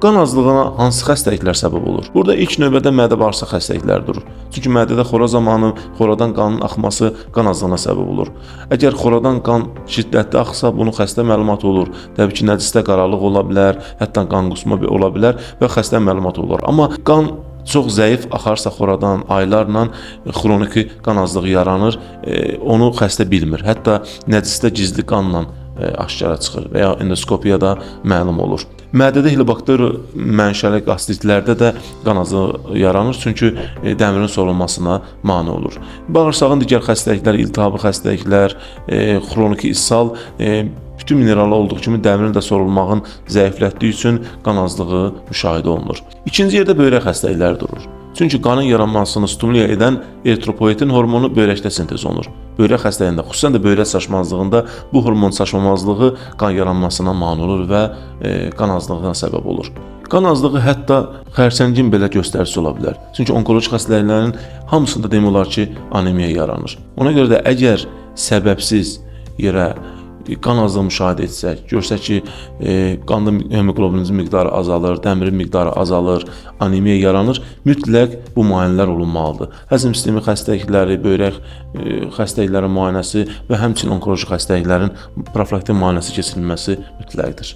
qan azlığına hansı xəstəliklər səbəb olur? Burada ilk növbədə mədə-bağırsaq xəstəlikləri durur. Çünki mədədə xora zamanı xoradan qanın axması qan azlığına səbəb olur. Əgər xoradan qan şiddətli axsa, bunun xəstə məlumatı olur. Təbii ki, nəcisdə qaralıq ola bilər, hətta qan qusma ola bilər və xəstə məlumatı olur. Amma qan çox zəif axarsa xoradan aylarla xroniki qan azlığı yaranır, onu xəstə bilmir. Hətta nəcisdə gizli qanla aşkara çıxır və ya endoskopiyada məlum olur. Mədədə helibakter mənşəli qastritlərdə də qan azlığı yaranır, çünki dəmirin sorulmasına mane olur. Bağırsağın digər xəstəlikləri, iltihabi xəstəliklər, xroniki ishal, bütün minerallar olduğu kimi dəmirin də sorulmağın zəiflətdiyi üçün qan azlığı müşahidə olunur. İkinci yerdə böyrək xəstəlikləri durur. Çünki qanın yaranmasını stimulə edən eritropoetin hormonu böyrəkdə sintez olunur. Böyrək xəstəliyində, xüsusən də böyrək çaşmazlığında bu hormon çaşmamazlığı qan yaranmasına mane olur və qan azlığına səbəb olur. Qan azlığı hətta xərçəngin belə göstəricisi ola bilər. Çünki onkoloji xəstəliklərin hamısında demək olar ki, anemiya yaranır. Ona görə də əgər səbəbsiz yerə qan azlığı müşahidə etsək, görsək ki, qanda hemoqlobinimizin miqdarı azalır, dəmirin miqdarı azalır, anemiya yaranır, mütləq bu müayinələr olunmalıdır. Həzm sistemi xəstəlikləri, böyrək xəstəliklərin müayinəsi və həmçinin onkoloji xəstəliklərin profilaktik müayinəsi keçirilməsi mütləqdir.